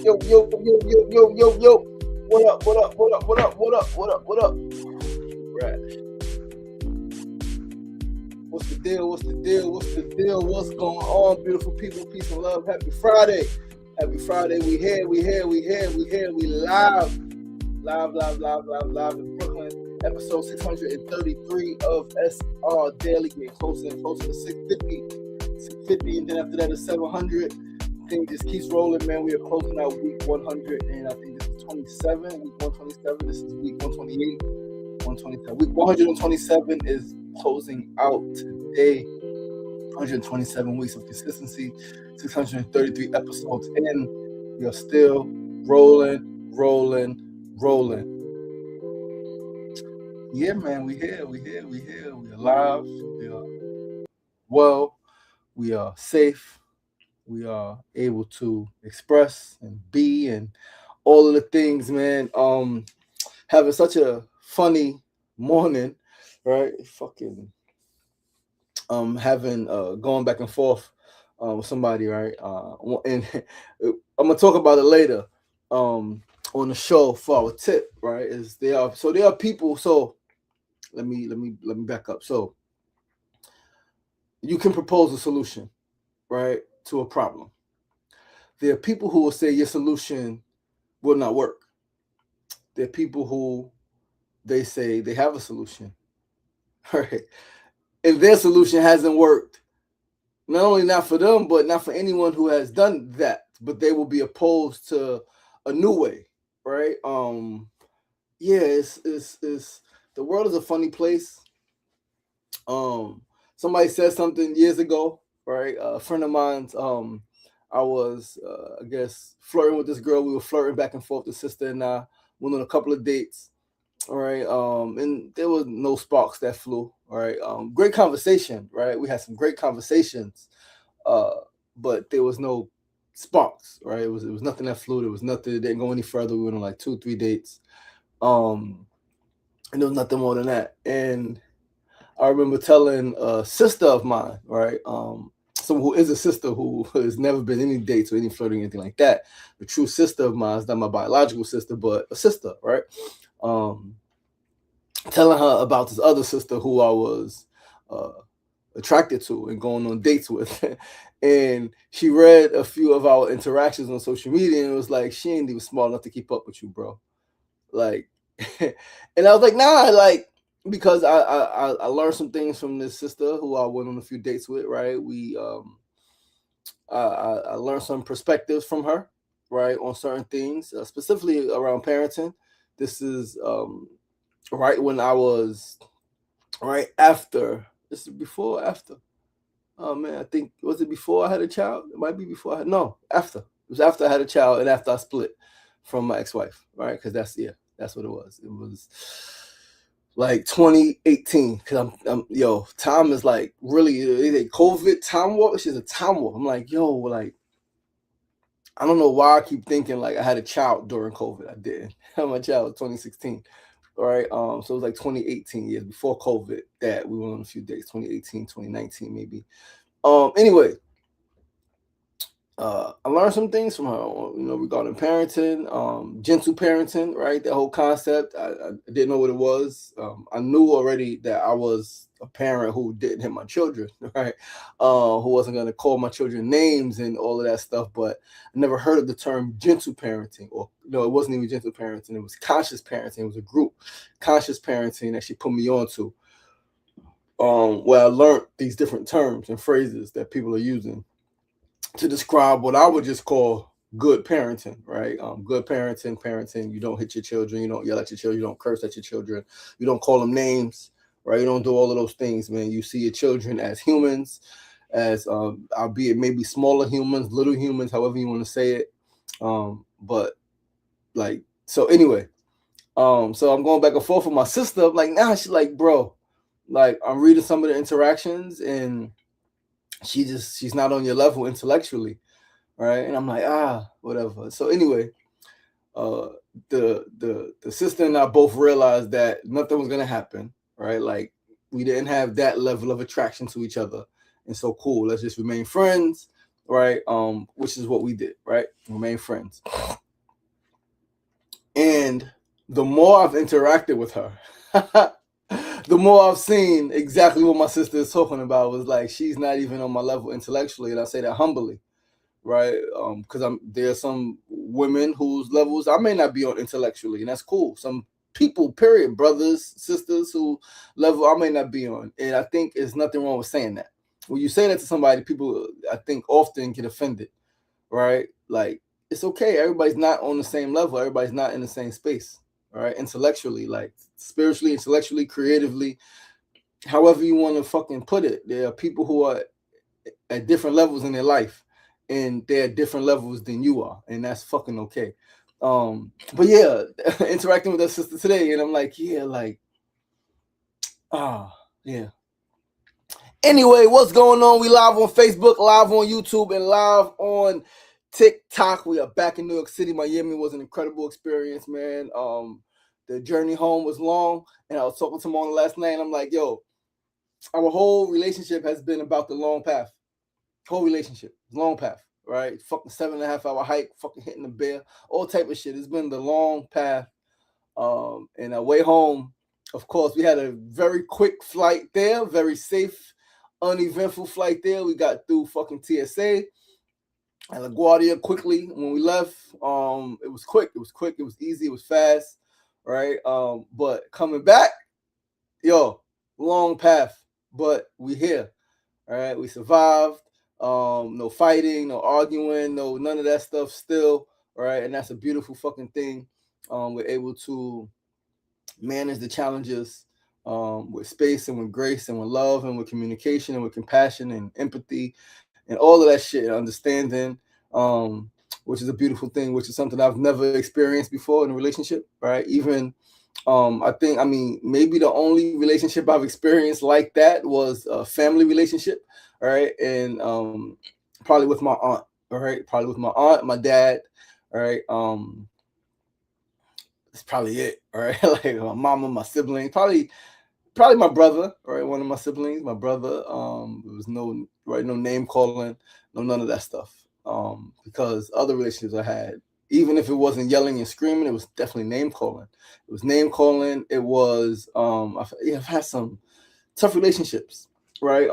Yo, yo, yo, yo, yo, yo, yo. What up, what up, what up, what up, what up, what up, what up? Right. What's the deal? What's the deal? What's the deal? What's going on, beautiful people? Peace and love. Happy Friday. Happy Friday. We here. We live in Brooklyn. Episode 633 of SRDaily. Getting closer and closer to 650, and then after that is 700. Thing just keeps rolling, man. We are closing out week 100, and I think this is 27, week 127. This is week 128, 127. Week 127 is closing out today. 127 weeks of consistency, 633 episodes in. We are still rolling. Yeah, man, we here. We are alive. We are well. We are safe. We are able to express and be and all of the things, man. Having such a funny morning, right? Fucking having going back and forth with somebody, right? And I'm gonna talk about it later on the show for our tip, right? There are people. So let me back up. So you can propose a solution, right, to a problem. There are people who will say your solution will not work. There are people who they say they have a solution, right? And their solution hasn't worked. Not only not for them, but not for anyone who has done that. But they will be opposed to a new way, right? Yeah, it's the world is a funny place. Somebody said something years ago, right? A friend of mine's, I was, I guess, flirting with this girl. We were flirting back and forth. The sister and I went on a couple of dates, all right? And there was no sparks that flew, all right? Great conversation, right? We had some great conversations, but there was no sparks, right? It was nothing that flew. There was nothing. It didn't go any further. We went on like 2-3 dates, and there was nothing more than that. And I remember telling a sister of mine, right? Someone who is a sister who has never been any dates or any flirting, anything like that. The true sister of mine is not my biological sister, but a sister, right? Telling her about this other sister who I was attracted to and going on dates with. And she read a few of our interactions on social media and it was like, she ain't even smart enough to keep up with you, bro. Like, and I was like, nah, like, because I learned some things from this sister who I went on a few dates with, right? I learned some perspectives from her, right, on certain things, specifically around parenting. This is right when I was right after. This is before or after? Oh man, I think, was it before I had a child? It might be before after. It was after I had a child and after I split from my ex-wife, right? Because that's what it was. It was like 2018, because I'm time is like really, is it COVID time warp? She's a time warp. I'm like, yo, like, I don't know why I keep thinking like I had a child during COVID. I didn't. I had my child in 2016. All right. So it was like 2018, years before COVID that we went on a few dates, 2018, 2019, maybe. Anyway, I learned some things from her, regarding parenting, gentle parenting, right? That whole concept. I didn't know what it was. I knew already that I was a parent who didn't hit my children, right? Who wasn't going to call my children names and all of that stuff. But I never heard of the term gentle parenting, or it wasn't even gentle parenting. It was conscious parenting. It was a group conscious parenting that she put me on to, where I learned these different terms and phrases that people are using to describe what I would just call good parenting, right? Good parenting. You don't hit your children. You don't yell at your children. You don't curse at your children. You don't call them names, right? You don't do all of those things, man. You see your children as humans, as albeit maybe smaller humans, little humans, however you want to say it. But like, so anyway, so I'm going back and forth with my sister. I'm like, nah, she's like, bro, like, I'm reading some of the interactions and she's not on your level intellectually, right? And I'm like, whatever. So anyway, the sister and I both realized that nothing was gonna happen, right? Like, we didn't have that level of attraction to each other, and so cool. Let's just remain friends right? Which is what we did, right? Remain friends. And the more I've interacted with her, the more I've seen exactly what my sister is talking about. Was like, she's not even on my level intellectually, and I say that humbly, right? Because there are some women whose levels I may not be on intellectually, and that's cool. Some people, period, brothers, sisters, who level I may not be on, and I think there's nothing wrong with saying that. When you say that to somebody, people I think often get offended, right? Like, it's okay. Everybody's not on the same level. Everybody's not in the same space, right? Intellectually, like spiritually, intellectually, creatively, however you want to fucking put it. There are people who are at different levels in their life, and they're at different levels than you are, and that's fucking okay. But yeah, interacting with that sister today, and I'm like, yeah, like, yeah. Anyway, what's going on? We live on Facebook, live on YouTube, and live on TikTok. We are back in New York City. Miami was an incredible experience, man. The journey home was long, and I was talking to Mona last night, and I'm like, yo, our whole relationship has been about the long path. Whole relationship, long path, right? Fucking 7.5 hour hike, fucking hitting the bear, all type of shit. It's been the long path. And our way home, of course, we had a very quick flight there, very safe, uneventful flight there. We got through fucking TSA and LaGuardia quickly when we left. It was quick, it was easy, it was fast, right? But coming back, yo, long path, but we here. All right, we survived. No fighting, no arguing, no none of that stuff still. All right, and that's a beautiful fucking thing. We're able to manage the challenges with space and with grace and with love and with communication and with compassion and empathy and all of that shit and understanding, which is a beautiful thing, which is something I've never experienced before in a relationship, right? Even I mean, maybe the only relationship I've experienced like that was a family relationship, all right, and probably with my aunt, all right, probably with my aunt, my dad, all right, that's probably it, all right, like my mama, my siblings, probably my brother, right, one of my siblings, my brother. There was no name calling, no none of that stuff, because other relationships I had, even if it wasn't yelling and screaming, it was definitely name calling. It was name calling. It was I've had some tough relationships, right?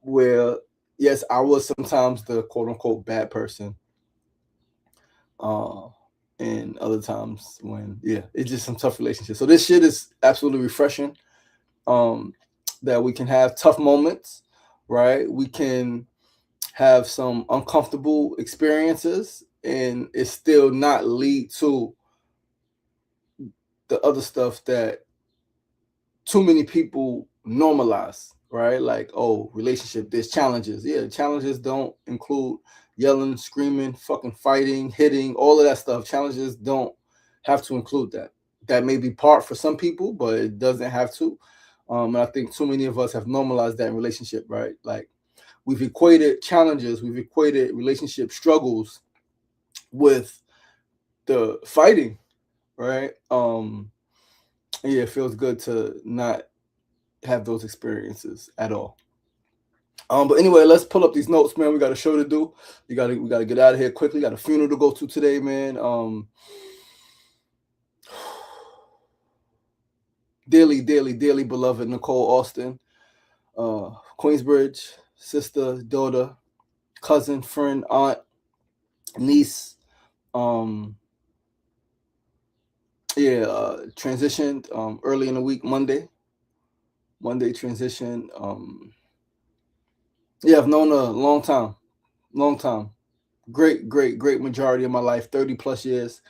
Where yes, I was sometimes the quote unquote bad person, uh, and other times when it's just some tough relationships. So this shit is absolutely refreshing. Um, that we can have tough moments, right? We can have some uncomfortable experiences, and it still not lead to the other stuff that too many people normalize, right? Like, oh, relationship, there's challenges. Yeah, challenges don't include yelling, screaming, fucking fighting, hitting, all of that stuff. Challenges don't have to include that. That may be part for some people, but it doesn't have to. And I think too many of us have normalized that in relationship, right? Like, we've equated challenges, we've equated relationship struggles with the fighting, right? Yeah, it feels good to not have those experiences at all. But anyway, let's pull up these notes, man. We got a show to do. We gotta get out of here quickly. Got a funeral to go to today, man. Dearly beloved Nicole Austin, Queensbridge, sister, daughter, cousin, friend, aunt, niece. Transitioned early in the week, Monday transition. I've known her a long time. Great majority of my life, 30 plus years.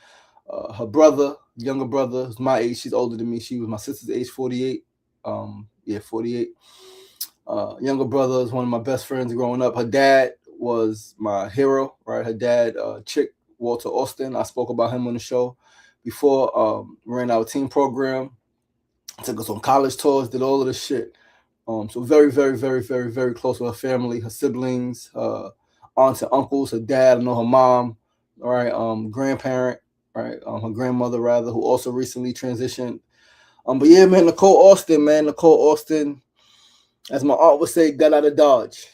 Her brother, younger brother, who's my age, she's older than me. She was my sister's age, 48. 48. Younger brother is one of my best friends growing up. Her dad was my hero, right? Her dad, Chick Walter Austin. I spoke about him on the show before. Ran our team program, took us on college tours, did all of this shit. So very close with her family, her siblings, aunts and uncles, her dad, I know her mom, all right, grandparent, right, her grandmother rather, who also recently transitioned. But yeah, man, Nicole Austin, as my aunt would say, got out of Dodge,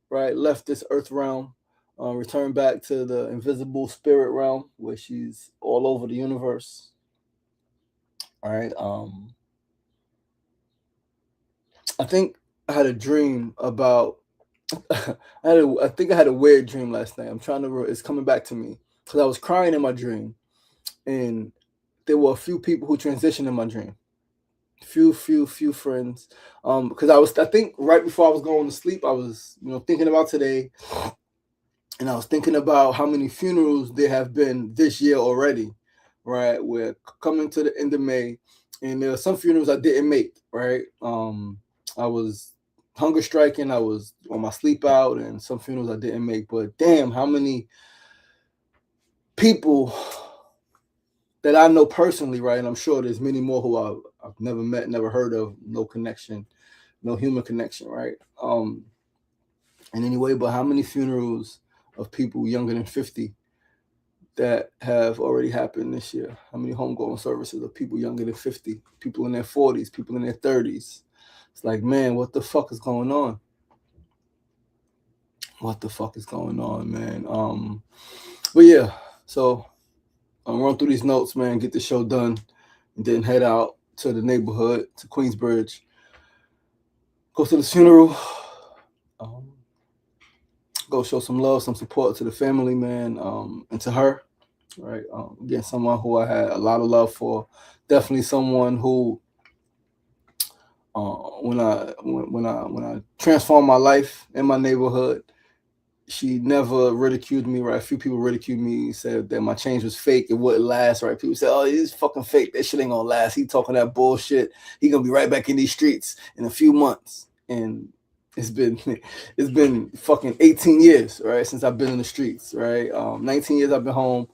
right, left this earth realm. return back to the invisible spirit realm where she's all over the universe. All right. I think I had a dream about. I think I had a weird dream last night. I'm trying to. It's coming back to me because I was crying in my dream, and there were a few people who transitioned in my dream. Few friends. Because I think right before I was going to sleep, I was thinking about today, and I was thinking about how many funerals there have been this year already, right? We're coming to the end of May, and there are some funerals I didn't make, right? I was hunger striking, I was on my sleep out, and some funerals I didn't make. But damn, how many people that I know personally, right? And I'm sure there's many more who I've never met, never heard of, no connection, no human connection, right? And anyway, but how many funerals of people younger than 50 that have already happened this year? How many homegoing services of people younger than 50, people in their 40s, people in their 30s? It's like, man, what the fuck is going on? What the fuck is going on, man? But yeah, so I'll run through these notes, man, get the show done, and then head out to the neighborhood, to Queensbridge, go to the funeral, go show some love, some support to the family, man, and to her, right? Again, someone who I had a lot of love for, definitely someone who, when I transformed my life in my neighborhood, she never ridiculed me, right? A few people ridiculed me, said that my change was fake, it wouldn't last, right? People said, oh, it's fucking fake, that shit ain't gonna last. He talking that bullshit. He gonna be right back in these streets in a few months. And it's been fucking 18 years, right, since I've been in the streets, right? 19 years I've been home,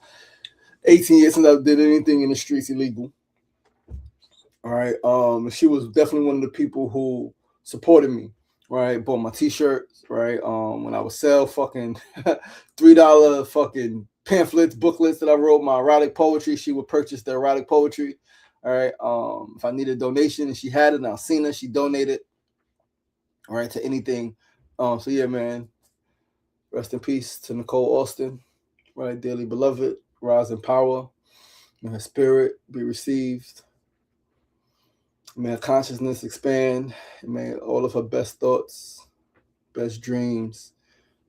18 years since I did anything in the streets illegal. All right. She was definitely one of the people who supported me, right? Bought my t-shirts, right? When I would sell fucking $3 fucking pamphlets, booklets that I wrote, my erotic poetry, she would purchase the erotic poetry. All right. If I needed a donation and she had it and I seen her, she donated, all right, to anything. So yeah, man. Rest in peace to Nicole Austin, right? Dearly beloved, rise in power. May her spirit be received. May her consciousness expand. And may all of her best thoughts, best dreams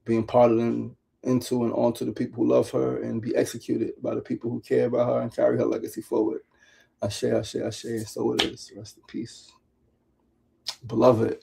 be imparted into and onto the people who love her and be executed by the people who care about her and carry her legacy forward. Ashe, ashe, ashe, and so it is. Rest in peace. Beloved.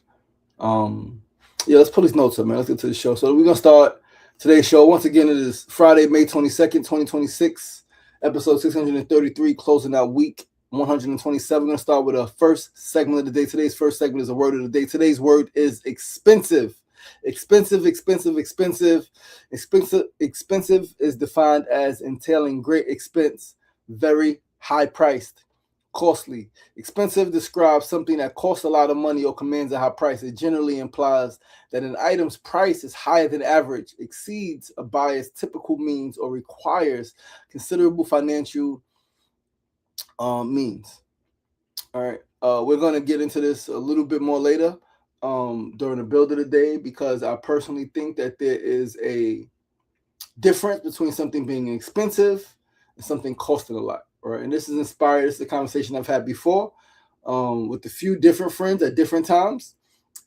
Yeah, let's pull these notes up, man. Let's get to the show. So we're gonna start today's show. Once again, it is Friday, May 22nd, 2026, episode 633, closing out week 127. We're gonna start with a first segment of the day. Today's first segment is a word of the day. Today's word is expensive. Expensive, expensive, expensive. Expensive is defined as entailing great expense, very high priced, costly. Expensive describes something that costs a lot of money or commands a high price. It generally implies that an item's price is higher than average, exceeds a buyer's typical means, or requires considerable financial means. All right. We're going to get into this a little bit more later during the build of the day, because I personally think that there is a difference between something being expensive and something costing a lot. Right, and this is inspired. This is a conversation I've had before with a few different friends at different times,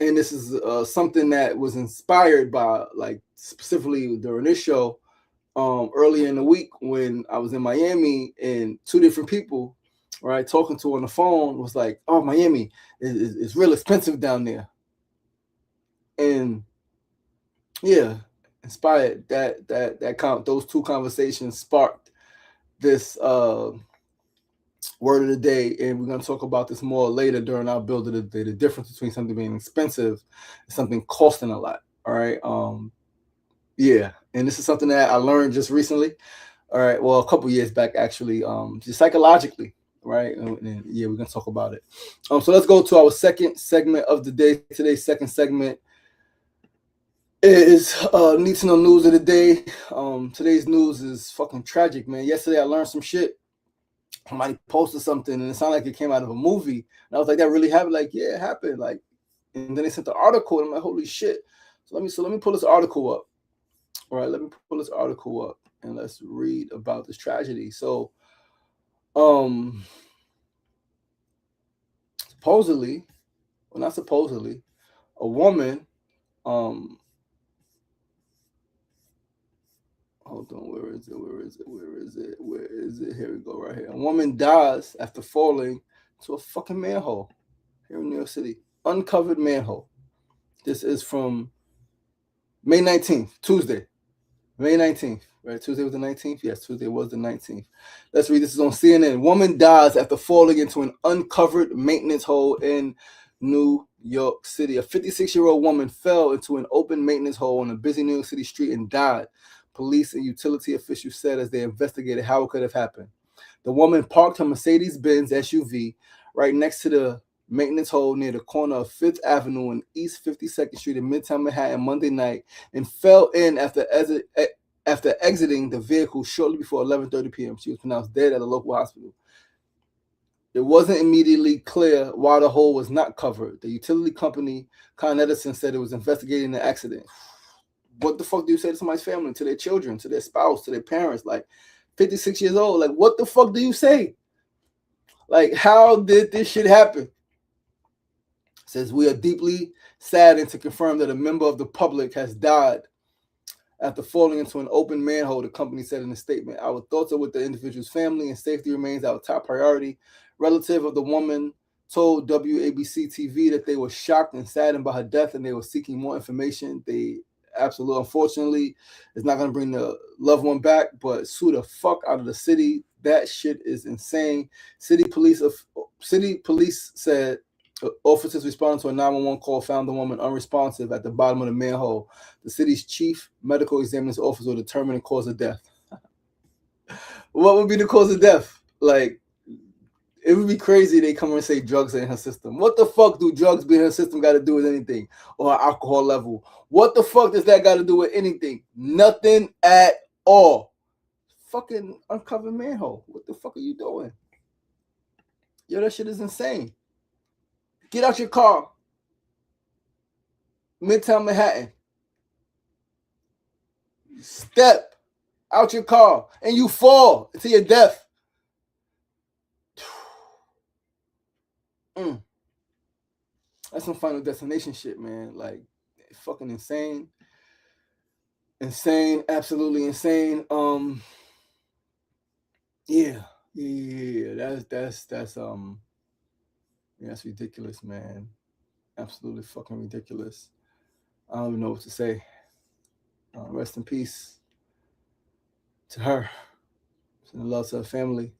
and this is something that was inspired by, like, specifically during this show earlier in the week when I was in Miami, and two different people, right, talking to on the phone was like, "Oh, Miami is real expensive down there," and yeah, inspired those two conversations sparked this word of the day, and we're going to talk about this more later during our build of the day, the difference between something being expensive and something costing a lot. All right. Yeah, and this is something that I learned just recently. All right, well, a couple years back, actually, just psychologically, right? And yeah, we're going to talk about it. So let's go to our second segment of the day. Today's second segment is need to know news of the day. Today's news is fucking tragic, man. Yesterday I learned some shit. Somebody posted something and it sounded like it came out of a movie, and I was like, that really happened? Like, yeah, it happened. Like, and then they sent the article and I'm like, holy shit. So let me pull this article up. All right, let me pull this article up and let's read about this tragedy. So, supposedly, well, not supposedly, a woman, um, hold on, where is it? Where is it? Where is it? Where is it? Here we go, right here. A woman dies after falling to a fucking manhole here in New York City. Uncovered manhole. This is from May 19th, Tuesday. May 19th, right? Tuesday was the 19th? Yes, Tuesday was the 19th. Let's read. This is on CNN. Woman dies after falling into an uncovered maintenance hole in New York City. A 56-year-old woman fell into an open maintenance hole on a busy New York City street and died, police and utility officials said as they investigated how it could have happened. The woman parked her Mercedes-Benz SUV right next to the maintenance hole near the corner of 5th Avenue and East 52nd Street in Midtown Manhattan Monday night and fell in after exiting the vehicle shortly before 11:30 p.m. She was pronounced dead at a local hospital. It wasn't immediately clear why the hole was not covered. The utility company, Con Edison, said it was investigating the accident. What the fuck do you say to somebody's family, to their children, to their spouse, to their parents? Like, 56 years old. Like, what the fuck do you say? Like, how did this shit happen? It says, we are deeply saddened to confirm that a member of the public has died after falling into an open manhole, the company said in a statement. Our thoughts are with the individual's family and safety remains our top priority. Relative of the woman told WABC TV that they were shocked and saddened by her death and they were seeking more information. They absolutely, unfortunately, is not going to bring the loved one back, but sue the fuck out of the city. That shit is insane. City police said officers responding to a 911 call found the woman unresponsive at the bottom of the manhole. The city's chief medical examiner's office will determine the cause of death. What would be the cause of death? Like, it would be crazy they come and say drugs are in her system. What the fuck do drugs be in her system got to do with anything? Or her alcohol level? What the fuck does that got to do with anything? Nothing at all. Fucking uncovered manhole. What the fuck are you doing? Yo, that shit is insane. Get out your car. Midtown Manhattan. Step out your car and you fall to your death. That's some Final Destination shit, man. Like, fucking insane. Insane, absolutely insane. Yeah. That's ridiculous, man. Absolutely fucking ridiculous. I don't even know what to say. Rest in peace to her. Send love to her family.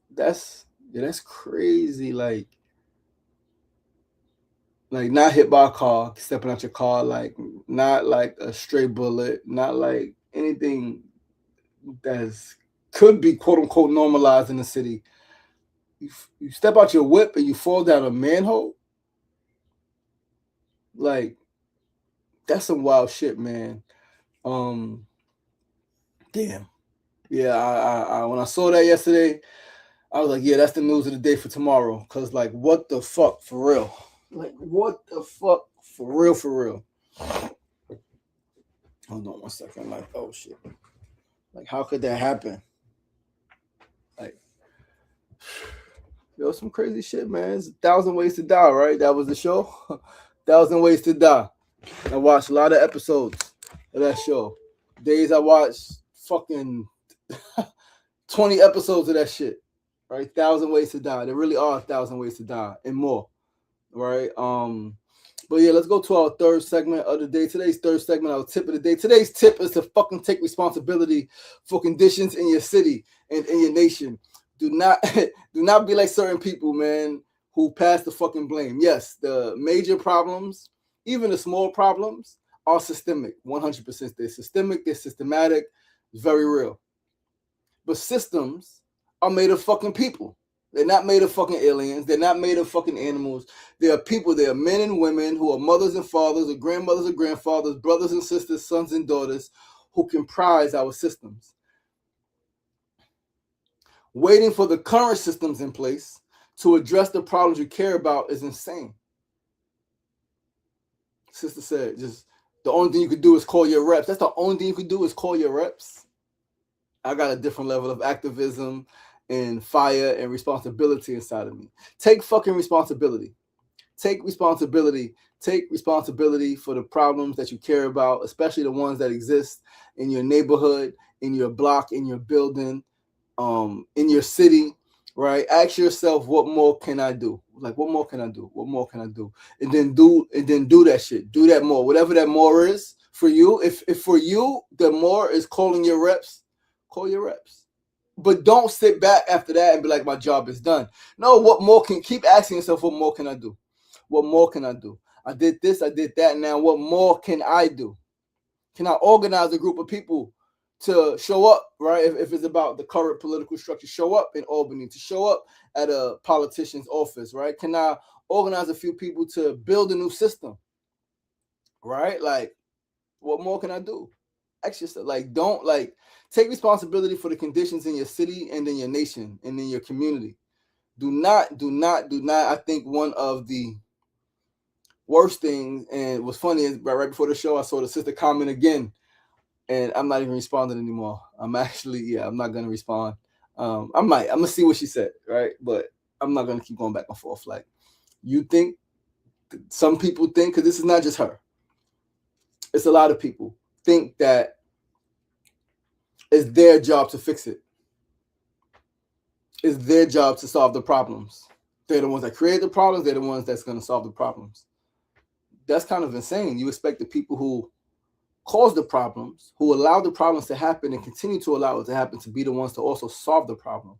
That's crazy. Like not hit by a car, stepping out your car, like not like a stray bullet, not like anything that could be quote unquote normalized in the city. You step out your whip and you fall down a manhole. Like, that's some wild shit, man. Damn. Yeah, I when I saw that yesterday, I was like, yeah, that's the news of the day for tomorrow. Cause like, what the fuck, for real? Like, what the fuck, for real? Hold on one second. Like, oh shit. Like, how could that happen? Like, yo, some crazy shit, man. It's 1,000 Ways to Die, right? That was the show. 1,000 Ways to Die. I watched a lot of episodes of that show. Days I watched fucking 20 episodes of that shit. Right? 1,000 Ways to Die. There really are 1,000 ways to die and more. Right? But yeah, let's go to our third segment of the day. Today's third segment, our tip of the day. Today's tip is to fucking take responsibility for conditions in your city and in your nation. Do not be like certain people, man, who pass the fucking blame. Yes, the major problems, even the small problems, are systemic. 100%. They're systemic, they're systematic, it's very real. But systems are made of fucking people. They're not made of fucking aliens. They're not made of fucking animals. They are people. They are men and women who are mothers and fathers, or grandmothers and grandfathers, brothers and sisters, sons and daughters, who comprise our systems. Waiting for the current systems in place to address the problems you care about is insane. Sister said, just The only thing you could do is call your reps. That's the only thing you could do is call your reps. I got a different level of activism and fire and responsibility inside of me. Take fucking responsibility. Take responsibility. Take responsibility for the problems that you care about, especially the ones that exist in your neighborhood, in your block, in your building, in your city, right? Ask yourself, what more can I do? Like, what more can I do? What more can I do? And then do that shit. Do that more. Whatever that more is for you. If for you the more is calling your reps, call your reps. But don't sit back after that and be like, my job is done. No, what more can keep asking yourself, what more can I do? What more can I do? I did this, I did that. Now, what more can I do? Can I organize a group of people to show up, right? If it's about the current political structure, show up in Albany, to show up at a politician's office, right? Can I organize a few people to build a new system, right? Like, what more can I do? Ask yourself, like, don't like take responsibility for the conditions in your city and in your nation and in your community. Do not. I think one of the worst things, and what's funny is right before the show, I saw the sister comment again, and I'm not even responding anymore. I'm not gonna respond. I'm gonna see what she said, right? But I'm not gonna keep going back and forth. Like, you think some people think, because this is not just her, it's a lot of people think that it's their job to fix it. It's their job to solve the problems. They're the ones that create the problems. They're the ones that's going to solve the problems. That's kind of insane. You expect the people who cause the problems, who allow the problems to happen and continue to allow it to happen, to be the ones to also solve the problem.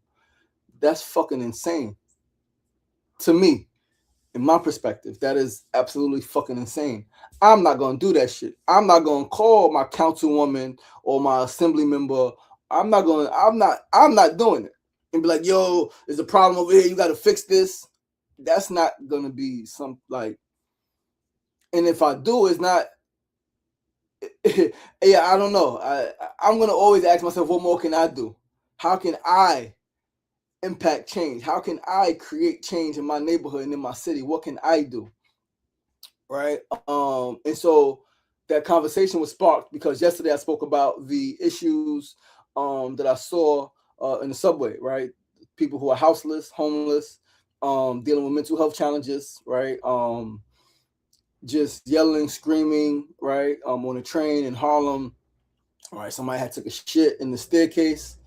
That's fucking insane. To me, in my perspective, that is absolutely fucking insane. I'm not going to do that shit. I'm not going to call my councilwoman or my assembly member. I'm not doing it. And be like, yo, there's a problem over here. You got to fix this. That's not going to be some like, and if I do, it's not, yeah, I don't know. I'm going to always ask myself, what more can I do? How can I impact change? How can I create change in my neighborhood and in my city? What can I do? Right. And so that conversation was sparked because yesterday I spoke about the issues that I saw in the subway, right? People who are houseless, homeless, dealing with mental health challenges, right? Just yelling, screaming, right? On a train in Harlem, right? Somebody had took a shit in the staircase,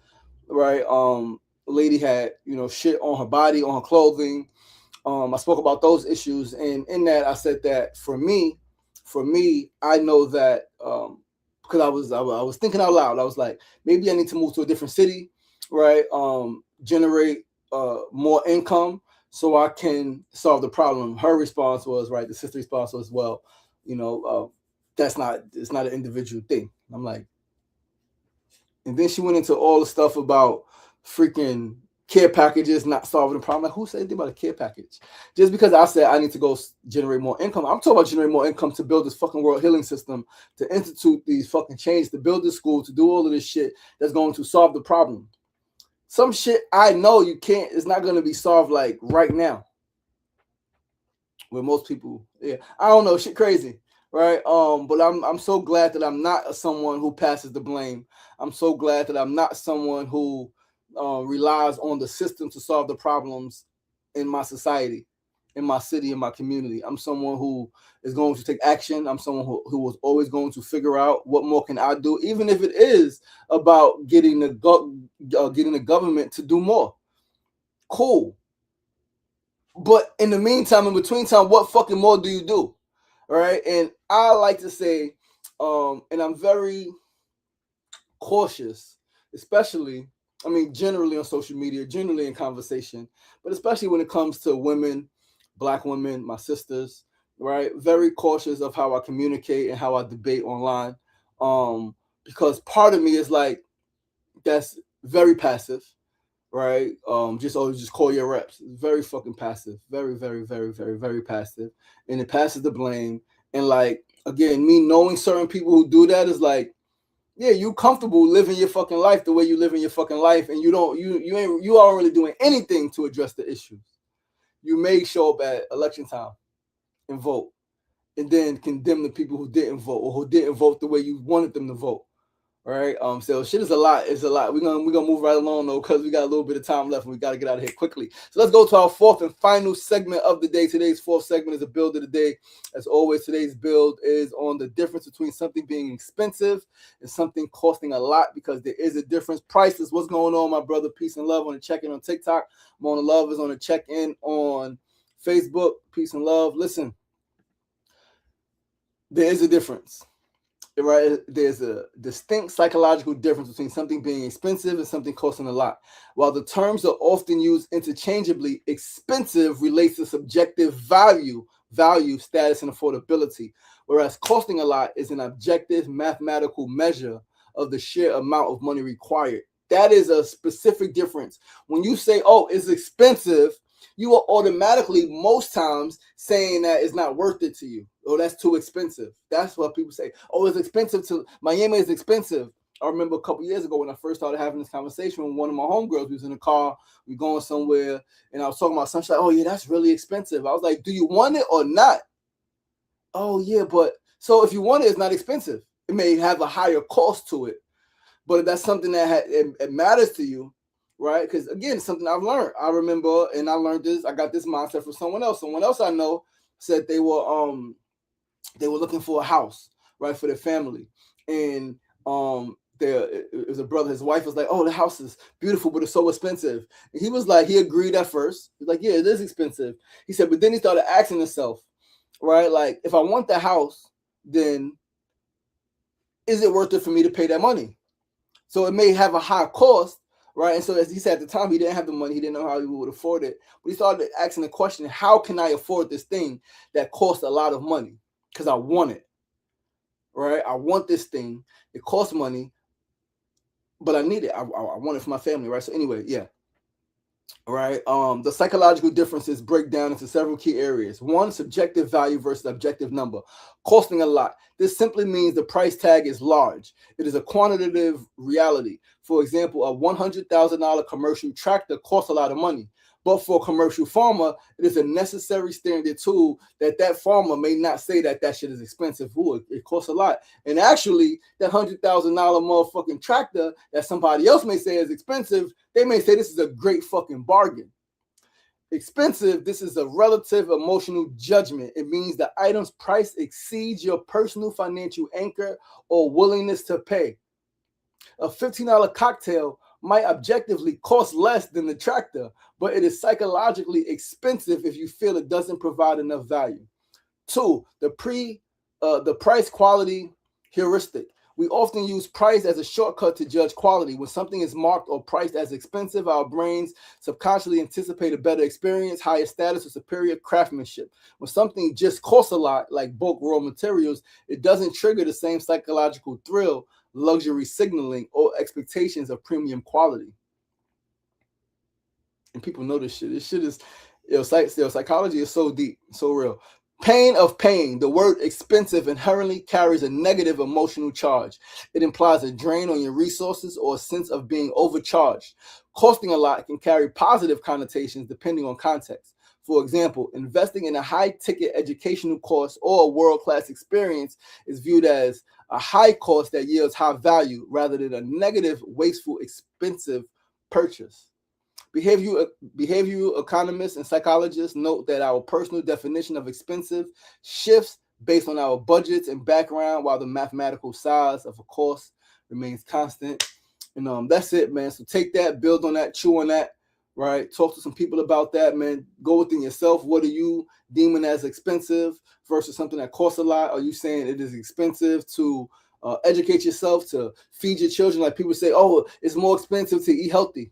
right? A lady had, shit on her body, on her clothing. I spoke about those issues, and in that I said that for me, I know that because I was thinking out loud. I was like, maybe I need to move to a different city, right? Generate more income so I can solve the problem. Her response was, right, the sister response was, well, it's not an individual thing. I'm like, and then she went into all the stuff about freaking care packages not solving the problem. Like, who said anything about a care package? Just because I said I need to go generate more income, I'm talking about generating more income to build this fucking world healing system, to institute these fucking changes, to build this school, to do all of this shit that's going to solve the problem. Some shit I know you can't, it's not going to be solved like right now. With most people, yeah, I don't know, shit crazy, right? But I'm so glad that I'm not someone who passes the blame. I'm so glad that I'm not someone who relies on the system to solve the problems in my society, in my city, in my community. I'm someone who is going to take action. I'm someone who was always going to figure out what more can I do, even if it is about getting the government to do more. Cool. But in the meantime, in between time, what fucking more do you do? All right. And I like to say, and I'm very cautious, especially, generally on social media, generally in conversation, but especially when it comes to women, Black women, my sisters, right? Very cautious of how I communicate and how I debate online. Because part of me is like, that's very passive, right? Just always just call your reps. It's very fucking passive. Very, very, very, very, very passive. And it passes the blame. And like, again, me knowing certain people who do that is like, yeah, you comfortable living your fucking life the way you live in your fucking life, and you aren't really doing anything to address the issues. You may show up at election time and vote. and then condemn the people who didn't vote or who didn't vote the way you wanted them to vote. All right. So shit is a lot. It's a lot. We're gonna move right along though, because we got a little bit of time left and we gotta get out of here quickly. So let's go to our fourth and final segment of the day. Today's fourth segment is a build of the day. As always, today's build is on the difference between something being expensive and something costing a lot, because there is a difference. Priceless. What's going on, my brother? Peace and love on the check-in on TikTok. I'm on the love is on the check-in on Facebook. Peace and love. Listen, there is a difference. Right, there's a distinct psychological difference between something being expensive and something costing a lot. While the terms are often used interchangeably, expensive relates to subjective value, status, and affordability, whereas costing a lot is an objective mathematical measure of the sheer amount of money required. That is a specific difference. When you say, oh, it's expensive, you are automatically, most times, saying that it's not worth it to you. Oh, that's too expensive. That's what people say. Oh, it's expensive Miami is expensive. I remember a couple years ago when I first started having this conversation with one of my homegirls. We was in the car, we going somewhere, and I was talking about something like, oh yeah, that's really expensive. I was like, do you want it or not? Oh yeah, but so if you want it, it's not expensive. It may have a higher cost to it, but if that's something that it matters to you, right? Because again, it's something I've learned. I remember, and I learned this. I got this mindset from someone else. Someone else I know said they were looking for a house, right, for their family, and it was a brother. His wife was like, "Oh, the house is beautiful, but it's so expensive." And he was like, he agreed at first. He's like, "Yeah, it is expensive." He said, but then he started asking himself, right, like, if I want the house, then is it worth it for me to pay that money? So it may have a high cost, right? And so as he said, at the time, he didn't have the money. He didn't know how he would afford it. But he started asking the question, how can I afford this thing that costs a lot of money? Because I want it, right? I want this thing. It costs money, but I need it. I want it for my family, right? So anyway, yeah. Right. The psychological differences break down into several key areas. One, subjective value versus objective number. Costing a lot. This simply means the price tag is large. It is a quantitative reality. For example, a $100,000 commercial tractor costs a lot of money. But for a commercial farmer, it is a necessary standard tool that farmer may not say that shit is expensive. Ooh, it costs a lot. And actually, that $100,000 motherfucking tractor that somebody else may say is expensive, they may say this is a great fucking bargain. Expensive, this is a relative emotional judgment. It means the item's price exceeds your personal financial anchor or willingness to pay. A $15 cocktail might objectively cost less than the tractor, but it is psychologically expensive if you feel it doesn't provide enough value. Two, the price quality heuristic. We often use price as a shortcut to judge quality. When something is marked or priced as expensive, our brains subconsciously anticipate a better experience, higher status, or superior craftsmanship. When something just costs a lot, like bulk raw materials, it doesn't trigger the same psychological thrill, luxury signaling, or expectations of premium quality. And people know this shit. This shit is, psychology is so deep, so real. Pain of pain. The word expensive inherently carries a negative emotional charge. It implies a drain on your resources or a sense of being overcharged. Costing a lot can carry positive connotations depending on context. For example, investing in a high-ticket educational course or a world-class experience is viewed as a high cost that yields high value rather than a negative, wasteful, expensive purchase. Behavioral economists and psychologists note that our personal definition of expensive shifts based on our budgets and background, while the mathematical size of a cost remains constant. And that's it, man. So take that, build on that, chew on that, right? Talk to some people about that, man. Go within yourself. What are you deeming as expensive versus something that costs a lot? Are you saying it is expensive to educate yourself, to feed your children? Like people say, oh, it's more expensive to eat healthy.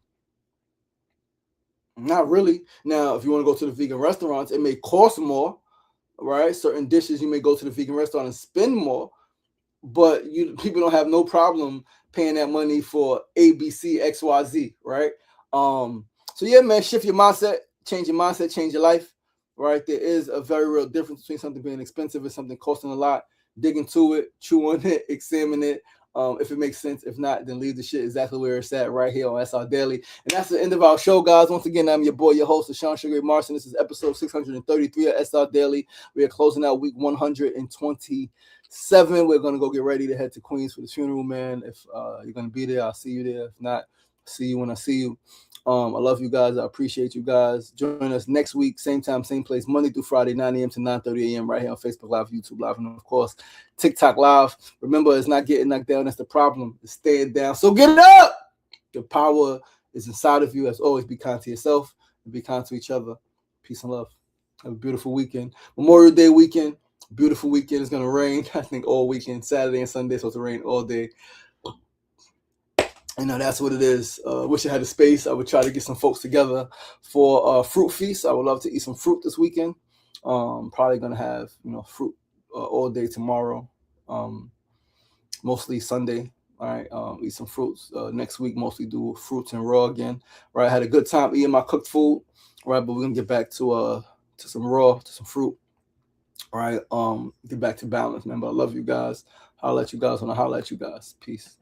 Not really. Now, if you want to go to the vegan restaurants, it may cost more, right? Certain dishes, you may go to the vegan restaurant and spend more, but people don't have no problem paying that money for A, B, C, X, Y, Z, right? So yeah, man, shift your mindset, change your life, right? There is a very real difference between something being expensive and something costing a lot. Dig into it, chew on it, examine it. if it makes sense. If not, then leave the shit exactly where it's at right here on SR Daily. And that's the end of our show, guys. Once again, I'm your boy, your host, Sean Sugar Marson. This is episode 633 of SR Daily. We are closing out week 127. We're going to go get ready to head to Queens for the funeral, man. If you're going to be there, I'll see you there. If not, see you when I see you. I love you guys. I appreciate you guys. Join us next week, same time, same place, Monday through Friday, 9 a.m. to 9:30 a.m. right here on Facebook Live, YouTube Live, and of course, TikTok Live. Remember, it's not getting knocked down. That's the problem. It's staying down. So get it up. The power is inside of you. As always, be kind to yourself and be kind to each other. Peace and love. Have a beautiful weekend. Memorial Day weekend. Beautiful weekend. It's going to rain, I think, all weekend. Saturday and Sunday, so it's going to rain all day. That's what it is. Wish I had a space. I would try to get some folks together for fruit feast. I would love to eat some fruit this weekend. Probably going to have, fruit all day tomorrow. Mostly Sunday. All right. Eat some fruits. Next week, mostly do fruits and raw again. Right. I had a good time eating my cooked food. Right. But we're going to get back to some raw, to some fruit. All right. Get back to balance. Remember, I love you guys. Holla at you guys when I holla at you guys. Peace.